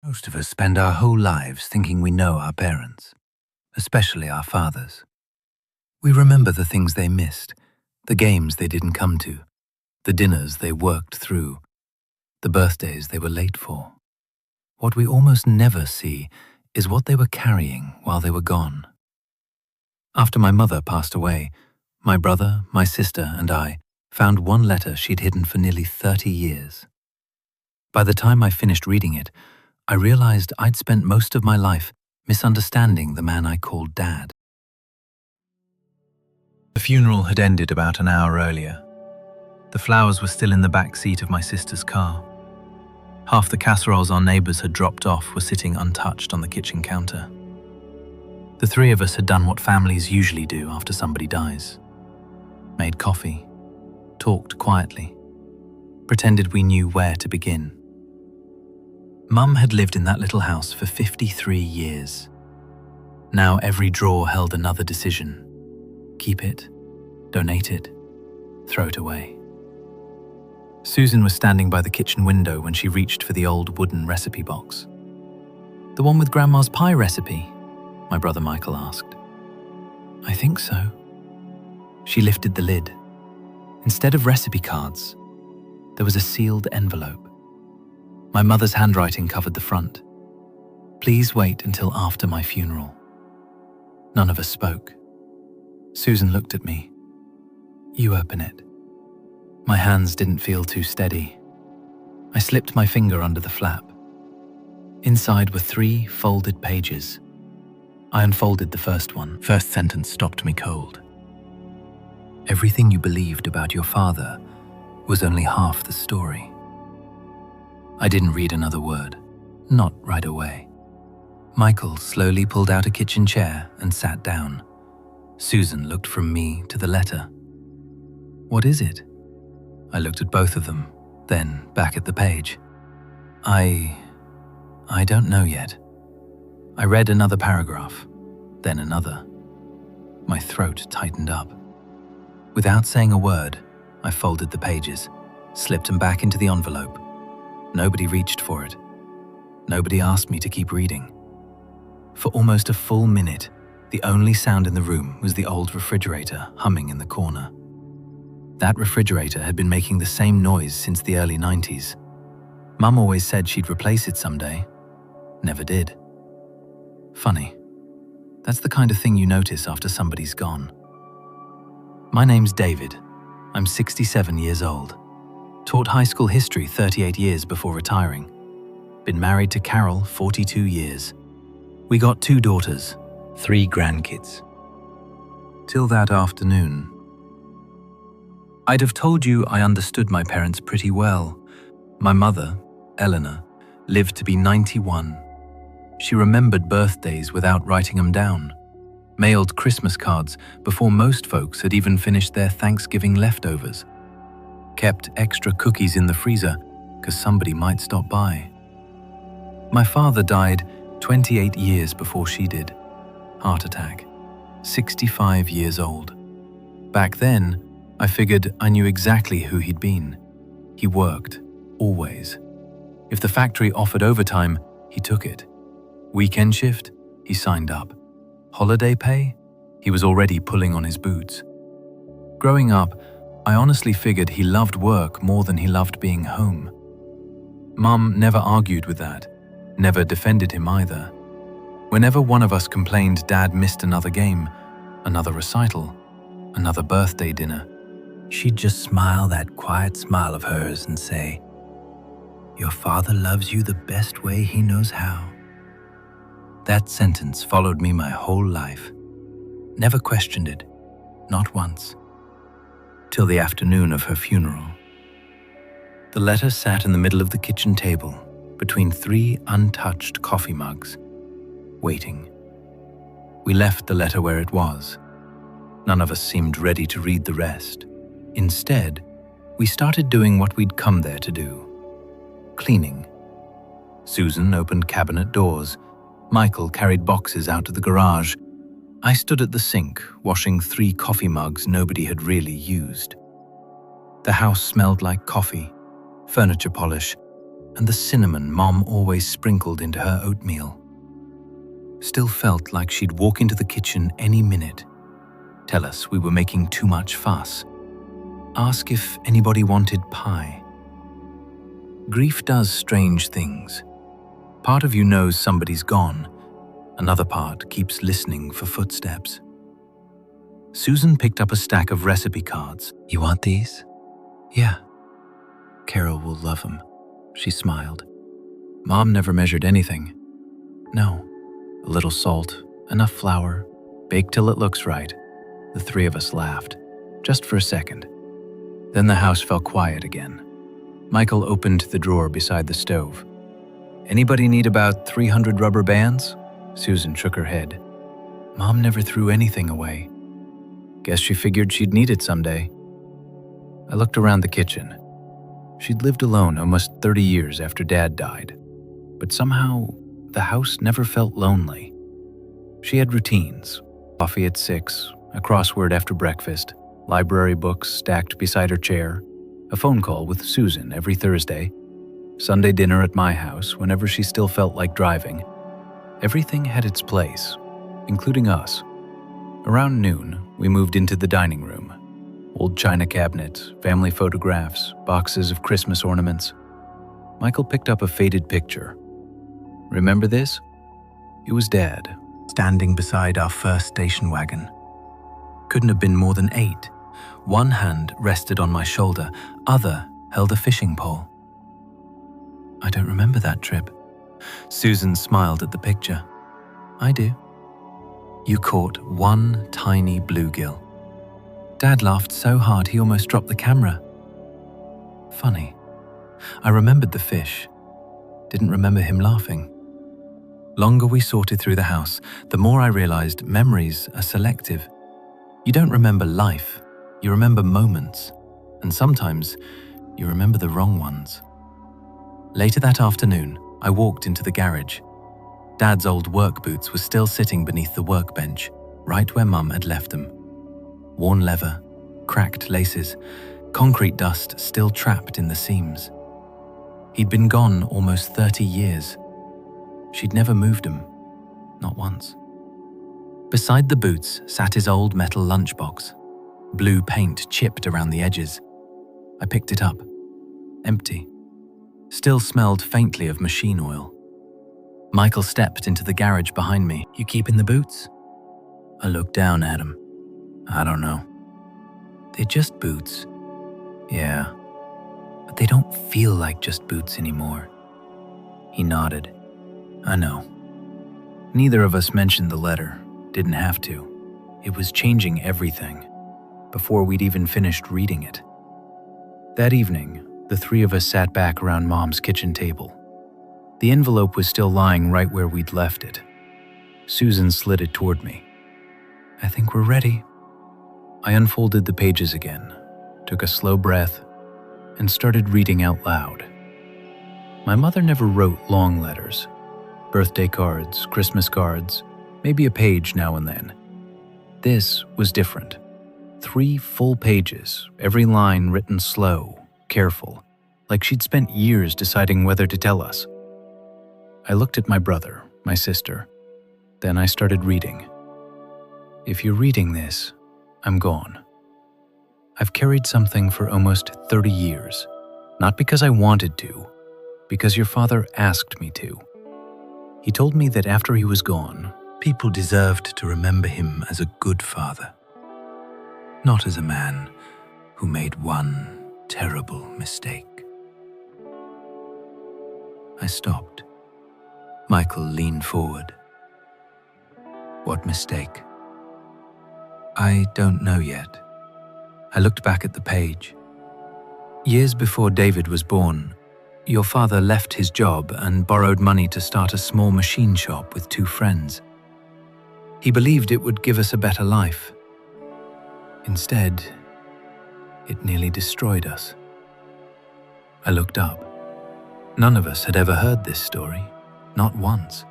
Most of us spend our whole lives thinking we know our parents, especially our fathers. We remember the things they missed, the games they didn't come to, the dinners they worked through, the birthdays they were late for. What we almost never see is what they were carrying while they were gone. After my mother passed away, my brother, my sister, and I found one letter she'd hidden for nearly 30 years. By the time I finished reading it, I realized I'd spent most of my life misunderstanding the man I called Dad. The funeral had ended about an hour earlier. The flowers were still in the back seat of my sister's car. Half the casseroles our neighbors had dropped off were sitting untouched on the kitchen counter. The three of us had done what families usually do after somebody dies. Made coffee, talked quietly, pretended we knew where to begin. Mum had lived in that little house for 53 years. Now every drawer held another decision. Keep it, donate it, throw it away. Susan was standing by the kitchen window when she reached for the old wooden recipe box. "The one with Grandma's pie recipe?" my brother Michael asked. "I think so." She lifted the lid. Instead of recipe cards, there was a sealed envelope. My mother's handwriting covered the front. "Please wait until after my funeral." None of us spoke. Susan looked at me. "You open it." My hands didn't feel too steady. I slipped my finger under the flap. Inside were 3 folded pages. I unfolded the first one. First sentence stopped me cold. "Everything you believed about your father was only half the story." I didn't read another word, not right away. Michael slowly pulled out a kitchen chair and sat down. Susan looked from me to the letter. "What is it?" I looked at both of them, then back at the page. I don't know yet." I read another paragraph, then another. My throat tightened up. Without saying a word, I folded the pages, slipped them back into the envelope. Nobody reached for it. Nobody asked me to keep reading. For almost a full minute, the only sound in the room was the old refrigerator humming in the corner. That refrigerator had been making the same noise since the early 90s. Mum always said she'd replace it someday. Never did. Funny. That's the kind of thing you notice after somebody's gone. My name's David. I'm 67 years old. Taught high school history 38 years before retiring. Been married to Carol 42 years. We got 2 daughters, 3 grandkids. Till that afternoon. I'd have told you I understood my parents pretty well. My mother, Eleanor, lived to be 91. She remembered birthdays without writing them down. Mailed Christmas cards before most folks had even finished their Thanksgiving leftovers. Kept extra cookies in the freezer because somebody might stop by. My father died 28 years before she did. Heart attack. 65 years old. Back then, I figured I knew exactly who he'd been. He worked, always. If the factory offered overtime, he took it. Weekend shift, he signed up. Holiday pay, he was already pulling on his boots. Growing up, I honestly figured he loved work more than he loved being home. Mum never argued with that, never defended him either. Whenever one of us complained Dad missed another game, another recital, another birthday dinner, she'd just smile that quiet smile of hers and say, "Your father loves you the best way he knows how." That sentence followed me my whole life. Never questioned it, not once. Till the afternoon of her funeral. The letter sat in the middle of the kitchen table, between 3 untouched coffee mugs, waiting. We left the letter where it was. None of us seemed ready to read the rest. Instead, we started doing what we'd come there to do. Cleaning. Susan opened cabinet doors. Michael carried boxes out to the garage. I stood at the sink, washing 3 coffee mugs nobody had really used. The house smelled like coffee, furniture polish, and the cinnamon Mom always sprinkled into her oatmeal. Still felt like she'd walk into the kitchen any minute, tell us we were making too much fuss, ask if anybody wanted pie. Grief does strange things. Part of you knows somebody's gone, another part keeps listening for footsteps. Susan picked up a stack of recipe cards. "You want these?" "Yeah. Carol will love them," she smiled. "Mom never measured anything." "No. A little salt, enough flour, bake till it looks right." The three of us laughed, just for a second. Then the house fell quiet again. Michael opened the drawer beside the stove. "Anybody need about 300 rubber bands?" Susan shook her head. "Mom never threw anything away. Guess she figured she'd need it someday." I looked around the kitchen. She'd lived alone almost 30 years after Dad died, but somehow the house never felt lonely. She had routines: coffee at 6, a crossword after breakfast, library books stacked beside her chair, a phone call with Susan every Thursday, Sunday dinner at my house whenever she still felt like driving. Everything had its place, including us. Around noon, we moved into the dining room. Old china cabinet, family photographs, boxes of Christmas ornaments. Michael picked up a faded picture. "Remember this?" It was Dad, standing beside our first station wagon. Couldn't have been more than 8. One hand rested on my shoulder, other held a fishing pole. "I don't remember that trip." Susan smiled at the picture. "I do. You caught one tiny bluegill. Dad laughed so hard he almost dropped the camera." Funny. I remembered the fish. Didn't remember him laughing. Longer we sorted through the house, the more I realized memories are selective. You don't remember life, you remember moments, and sometimes you remember the wrong ones. Later that afternoon, I walked into the garage. Dad's old work boots were still sitting beneath the workbench, right where Mum had left them. Worn leather, cracked laces, concrete dust still trapped in the seams. He'd been gone almost 30 years. She'd never moved him, not once. Beside the boots sat his old metal lunchbox, blue paint chipped around the edges. I picked it up, empty. Still smelled faintly of machine oil. Michael stepped into the garage behind me. "You keeping the boots?" I looked down at him. "I don't know." "They're just boots." "Yeah, but they don't feel like just boots anymore." He nodded. "I know." Neither of us mentioned the letter. Didn't have to. It was changing everything, before we'd even finished reading it. That evening, the three of us sat back around Mom's kitchen table. The envelope was still lying right where we'd left it. Susan slid it toward me. "I think we're ready." I unfolded the pages again, took a slow breath, and started reading out loud. My mother never wrote long letters. Birthday cards, Christmas cards, maybe a page now and then. This was different. 3 full pages, every line written slow, careful, like she'd spent years deciding whether to tell us. I looked at my brother, my sister. Then I started reading. "If you're reading this, I'm gone. I've carried something for almost 30 years, not because I wanted to, because your father asked me to. He told me that after he was gone, people deserved to remember him as a good father, not as a man who made one terrible mistake." I stopped. Michael leaned forward. "What mistake?" "I don't know yet." I looked back at the page. "Years before David was born, your father left his job and borrowed money to start a small machine shop with 2 friends. He believed it would give us a better life. Instead, it nearly destroyed us." I looked up. None of us had ever heard this story, not once.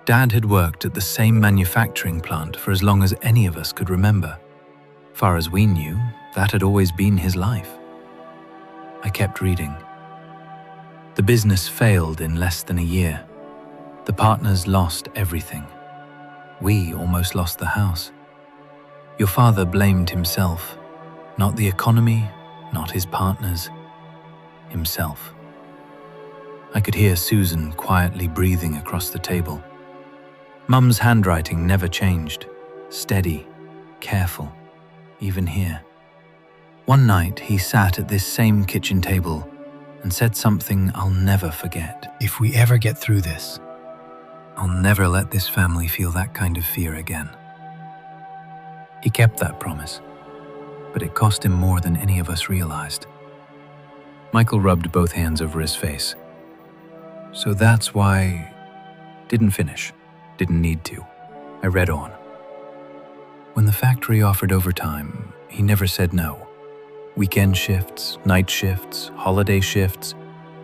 Dad had worked at the same manufacturing plant for as long as any of us could remember. Far as we knew, that had always been his life. I kept reading. The business failed in less than a year. The partners lost everything. We almost lost the house. Your father blamed himself, not the economy, not his partners, himself. I could hear Susan quietly breathing across the table. Mum's handwriting never changed, steady, careful, even here. One night he sat at this same kitchen table and said something I'll never forget. If we ever get through this, I'll never let this family feel that kind of fear again. He kept that promise, but it cost him more than any of us realized. Michael rubbed both hands over his face. So that's why... Didn't finish. Didn't need to. I read on. When the factory offered overtime, he never said no. Weekend shifts, night shifts, holiday shifts,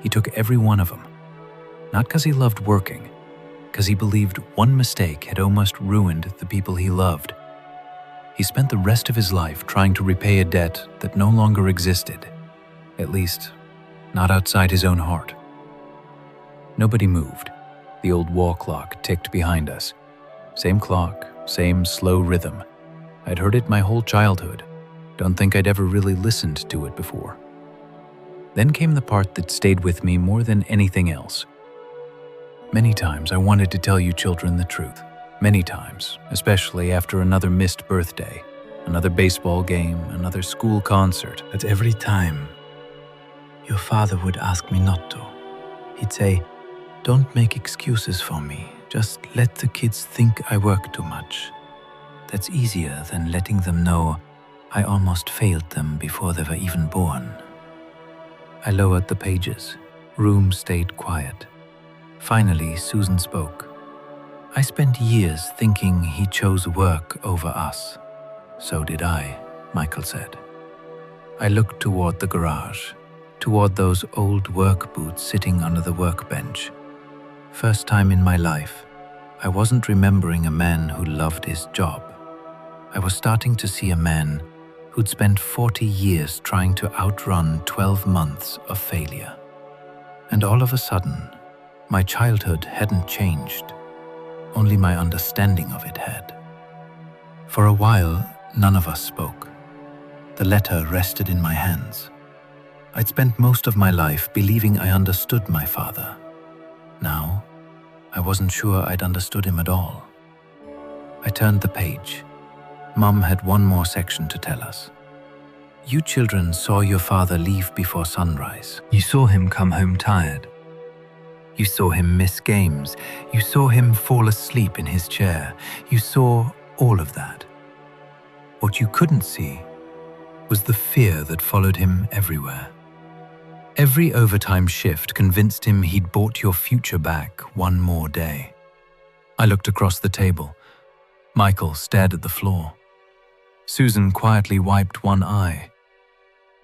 he took every one of them. Not because he loved working, because he believed one mistake had almost ruined the people he loved. He spent the rest of his life trying to repay a debt that no longer existed, at least, not outside his own heart. Nobody moved. The old wall clock ticked behind us. Same clock, same slow rhythm. I'd heard it my whole childhood. Don't think I'd ever really listened to it before. Then came the part that stayed with me more than anything else. Many times I wanted to tell you children the truth. Many times, especially after another missed birthday, another baseball game, another school concert. but every time, your father would ask me not to. He'd say, "Don't make excuses for me. Just let the kids think I work too much. That's easier than letting them know I almost failed them before they were even born." I lowered the pages. Room stayed quiet. Finally, Susan spoke. I spent years thinking he chose work over us. So did I, Michael said. I looked toward the garage, toward those old work boots sitting under the workbench. First time in my life, I wasn't remembering a man who loved his job. I was starting to see a man who'd spent 40 years trying to outrun 12 months of failure. And all of a sudden, my childhood hadn't changed. Only my understanding of it had. For a while, none of us spoke. The letter rested in my hands. I'd spent most of my life believing I understood my father. Now, I wasn't sure I'd understood him at all. I turned the page. Mum had one more section to tell us. You children saw your father leave before sunrise. You saw him come home tired. You saw him miss games. You saw him fall asleep in his chair. You saw all of that. What you couldn't see was the fear that followed him everywhere. Every overtime shift convinced him he'd bought your future back one more day. I looked across the table. Michael stared at the floor. Susan quietly wiped one eye.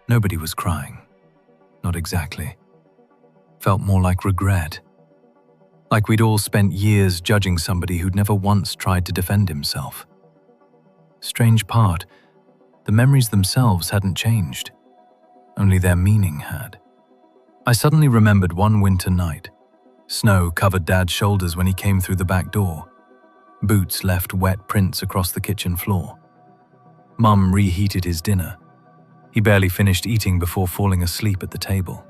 Nobody was crying. Not exactly. Felt more like regret. Like we'd all spent years judging somebody who'd never once tried to defend himself. Strange part, the memories themselves hadn't changed. Only their meaning had. I suddenly remembered one winter night. Snow covered Dad's shoulders when he came through the back door. Boots left wet prints across the kitchen floor. Mum reheated his dinner. He barely finished eating before falling asleep at the table.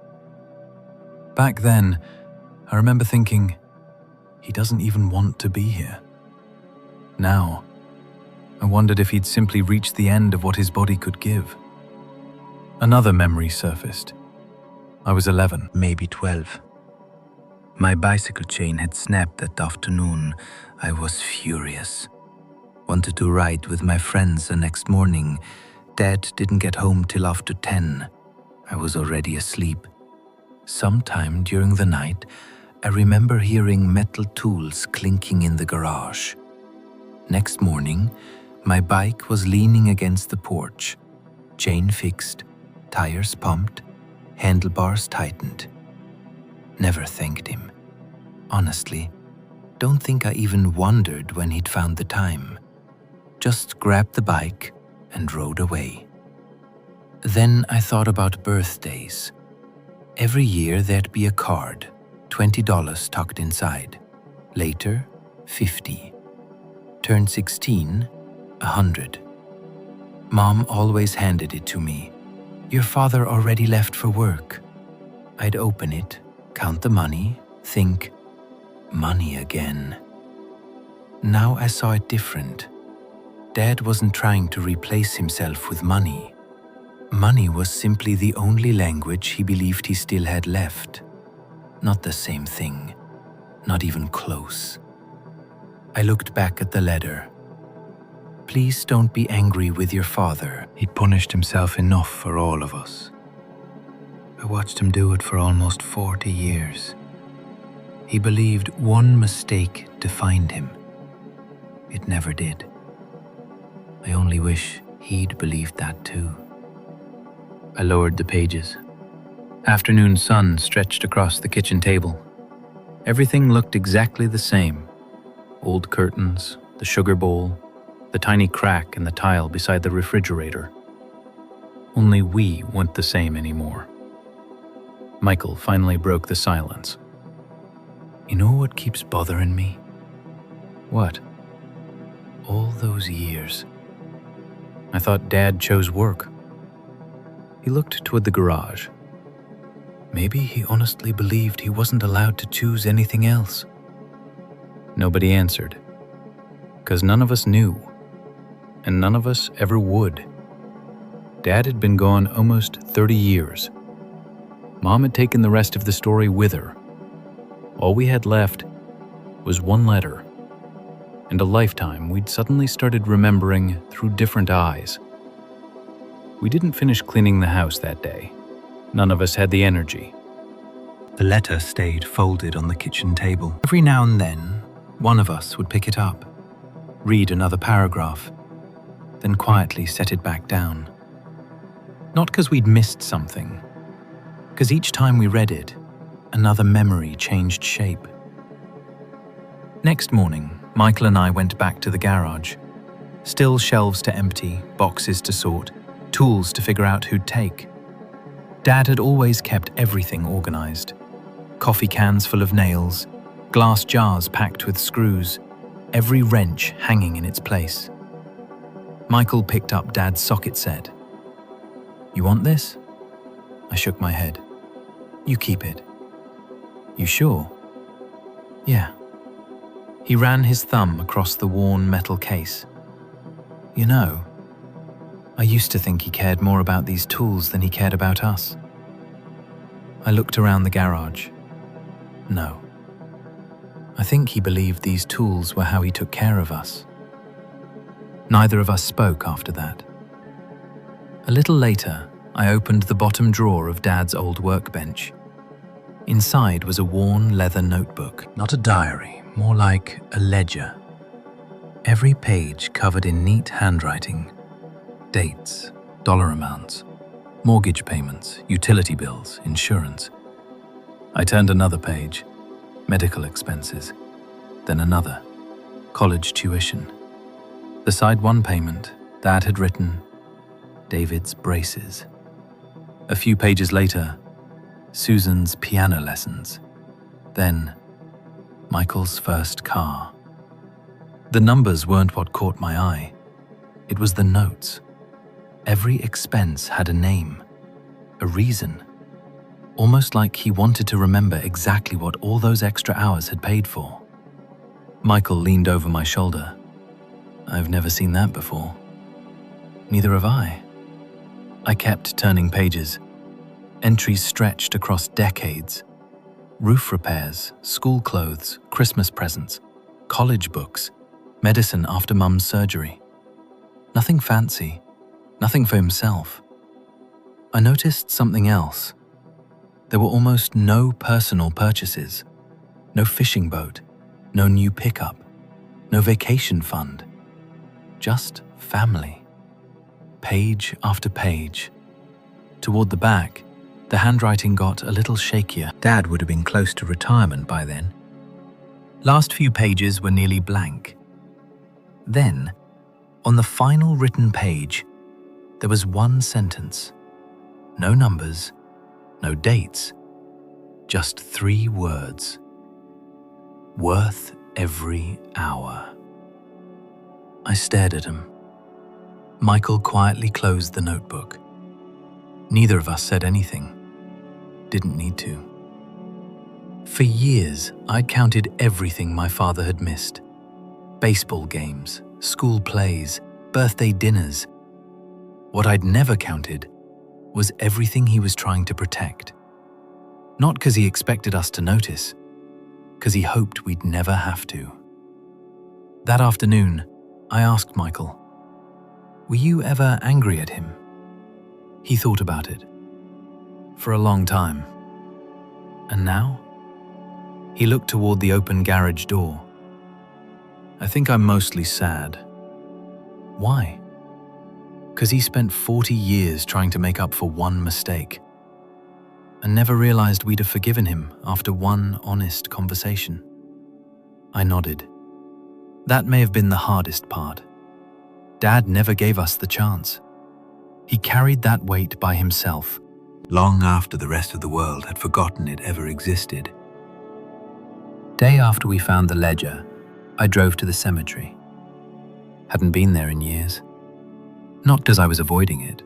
Back then, I remember thinking, he doesn't even want to be here. Now, I wondered if he'd simply reached the end of what his body could give. Another memory surfaced. I was 11, Maybe 12. My bicycle chain had snapped that afternoon. I was furious. Wanted to ride with my friends the next morning. Dad didn't get home till after 10. I was already asleep. Sometime during the night, I remember hearing metal tools clinking in the garage. Next morning, my bike was leaning against the porch. Chain fixed, tires pumped, handlebars tightened. Never thanked him. Honestly, don't think I even wondered when he'd found the time. Just grabbed the bike and rode away. Then I thought about birthdays. Every year there'd be a card, $20 tucked inside. Later, 50. Turn 16, 100. Mom always handed it to me. Your father already left for work. I'd open it, count the money, think, money again. Now I saw it different. Dad wasn't trying to replace himself with money. Money was simply the only language he believed he still had left. Not the same thing, not even close. I looked back at the letter. Please don't be angry with your father. He'd punished himself enough for all of us. I watched him do it for almost 40 years. He believed one mistake defined him. It never did. I only wish he'd believed that too. I lowered the pages. Afternoon sun stretched across the kitchen table. Everything looked exactly the same. Old curtains, the sugar bowl, the tiny crack in the tile beside the refrigerator. Only we weren't the same anymore. Michael finally broke the silence. You know what keeps bothering me? What? All those years. I thought Dad chose work. He looked toward the garage. Maybe he honestly believed he wasn't allowed to choose anything else. Nobody answered, because none of us knew, and none of us ever would. Dad had been gone almost 30 years. Mom had taken the rest of the story with her. All we had left was one letter, and a lifetime we'd suddenly started remembering through different eyes. We didn't finish cleaning the house that day. None of us had the energy. The letter stayed folded on the kitchen table. Every now and then, one of us would pick it up, read another paragraph, then quietly set it back down. Not because we'd missed something, because each time we read it, another memory changed shape. Next morning, Michael and I went back to the garage. Still shelves to empty, boxes to sort, tools to figure out who'd take. Dad had always kept everything organized. Coffee cans full of nails, glass jars packed with screws, every wrench hanging in its place. Michael picked up Dad's socket set. You want this? I shook my head. You keep it. You sure? Yeah. He ran his thumb across the worn metal case. You know, I used to think he cared more about these tools than he cared about us. I looked around the garage. No. I think he believed these tools were how he took care of us. Neither of us spoke after that. A little later, I opened the bottom drawer of Dad's old workbench. Inside was a worn leather notebook. Not a diary, more like a ledger. Every page covered in neat handwriting. Dates, dollar amounts, mortgage payments, utility bills, insurance. I turned another page, medical expenses, then another, college tuition. Beside one payment, Dad had written, David's braces. A few pages later, Susan's piano lessons. Then, Michael's first car. The numbers weren't what caught my eye. It was the notes. Every expense had a name, a reason. Almost like he wanted to remember exactly what all those extra hours had paid for. Michael leaned over my shoulder. I've never seen that before. Neither have I. I kept turning pages. Entries stretched across decades. Roof repairs, school clothes, Christmas presents, college books, medicine after Mum's surgery. Nothing fancy, nothing for himself. I noticed something else. There were almost no personal purchases. No fishing boat, no new pickup, no vacation fund. Just family. Page after page. Toward the back, the handwriting got a little shakier. Dad would have been close to retirement by then. Last few pages were nearly blank. Then, on the final written page, there was one sentence. No numbers, no dates, Just 3 words. Worth every hour. I stared at him. Michael quietly closed the notebook. Neither of us said anything. Didn't need to. For years, I'd counted everything my father had missed. Baseball games, school plays, birthday dinners. What I'd never counted was everything he was trying to protect. Not because he expected us to notice, because he hoped we'd never have to. That afternoon, I asked Michael, "Were you ever angry at him?" He thought about it. For a long time. And now? He looked toward the open garage door. "I think I'm mostly sad." Why? Because he spent 40 years trying to make up for one mistake and never realized we'd have forgiven him after one honest conversation. I nodded. That may have been the hardest part. Dad never gave us the chance. He carried that weight by himself, long after the rest of the world had forgotten it ever existed. Day after we found the ledger, I drove to the cemetery. Hadn't been there in years. Not because I was avoiding it.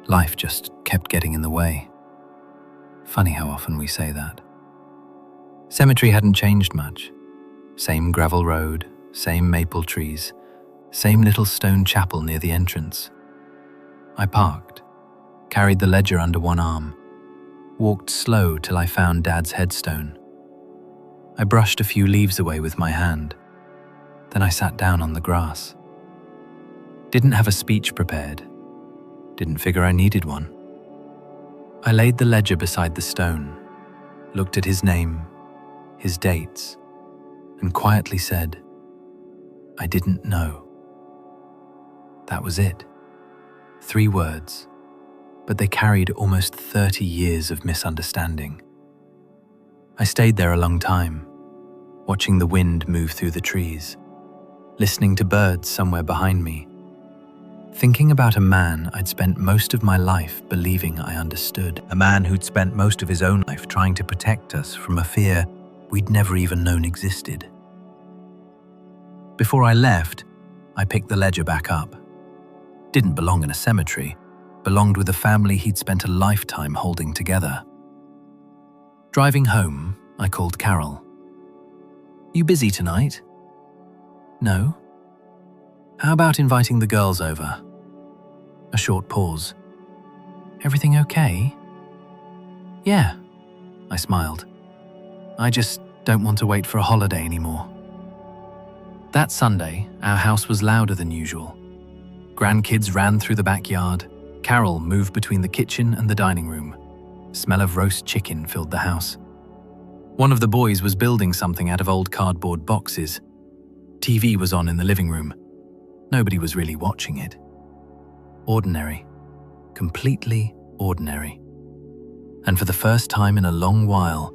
Life just kept getting in the way. Funny how often we say that. Cemetery hadn't changed much. Same gravel road, same maple trees, same little stone chapel near the entrance. I parked, carried the ledger under one arm, walked slow till I found Dad's headstone. I brushed a few leaves away with my hand. Then I sat down on the grass. Didn't have a speech prepared. Didn't figure I needed one. I laid the ledger beside the stone, looked at his name, his dates, and quietly said, "I didn't know." That was it. 3 words, but they carried almost 30 years of misunderstanding. I stayed there a long time, watching the wind move through the trees, listening to birds somewhere behind me, thinking about a man I'd spent most of my life believing I understood, a man who'd spent most of his own life trying to protect us from a fear we'd never even known existed. Before I left, I picked the ledger back up. Didn't belong in a cemetery, belonged with a family he'd spent a lifetime holding together. Driving home, I called Carol. "You busy tonight?" "No." "How about inviting the girls over?" A short pause. "Everything okay?" "Yeah," I smiled. "I just don't want to wait for a holiday anymore." That Sunday, our house was louder than usual. Grandkids ran through the backyard. Carol moved between the kitchen and the dining room. Smell of roast chicken filled the house. One of the boys was building something out of old cardboard boxes. TV was on in the living room. Nobody was really watching it. Ordinary. Completely ordinary. And for the first time in a long while,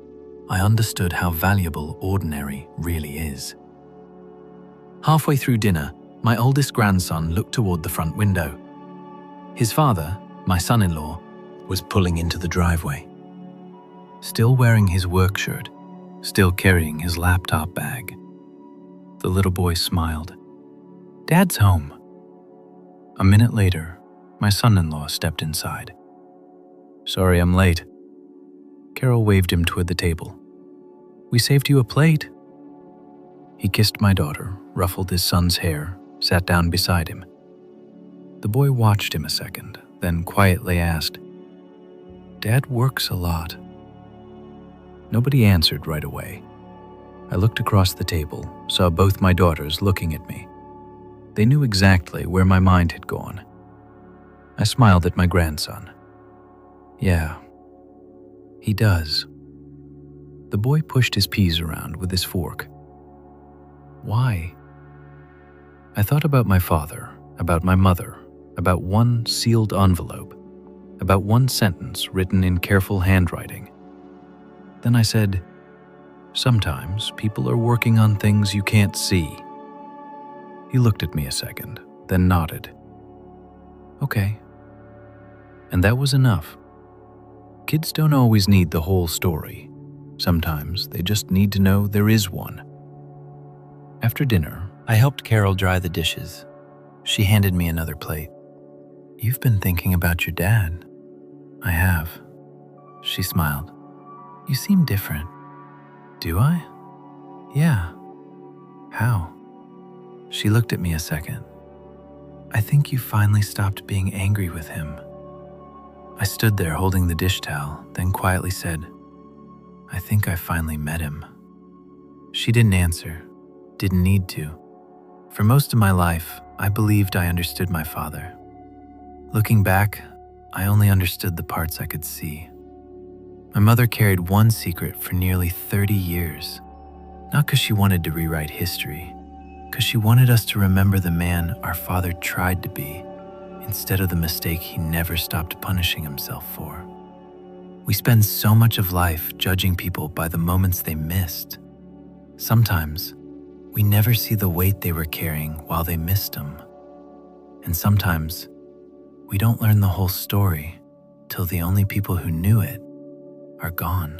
I understood how valuable ordinary really is. Halfway through dinner, my oldest grandson looked toward the front window. His father, my son-in-law, was pulling into the driveway. Still wearing his work shirt, still carrying his laptop bag. The little boy smiled. "Dad's home." A minute later, my son-in-law stepped inside. "Sorry I'm late." Carol waved him toward the table. "We saved you a plate." He kissed my daughter, ruffled his son's hair, sat down beside him. The boy watched him a second, then quietly asked, "Dad works a lot." Nobody answered right away. I looked across the table, saw both my daughters looking at me. They knew exactly where my mind had gone. I smiled at my grandson. "Yeah, he does." The boy pushed his peas around with his fork. "Why?" I thought about my father, about my mother, about one sealed envelope, about one sentence written in careful handwriting. Then I said, "Sometimes people are working on things you can't see." He looked at me a second, then nodded. "Okay." And that was enough. Kids don't always need the whole story. Sometimes they just need to know there is one. After dinner, I helped Carol dry the dishes. She handed me another plate. "You've been thinking about your dad." "I have." She smiled. "You seem different." "Do I?" "Yeah." "How?" She looked at me a second. "I think you finally stopped being angry with him." I stood there holding the dish towel, then quietly said, "I think I finally met him." She didn't answer, didn't need to. For most of my life, I believed I understood my father. Looking back, I only understood the parts I could see. My mother carried one secret for nearly 30 years, not because she wanted to rewrite history, because she wanted us to remember the man our father tried to be, instead of the mistake he never stopped punishing himself for. We spend so much of life judging people by the moments they missed. Sometimes, we never see the weight they were carrying while they missed them. And sometimes, we don't learn the whole story till the only people who knew it are gone.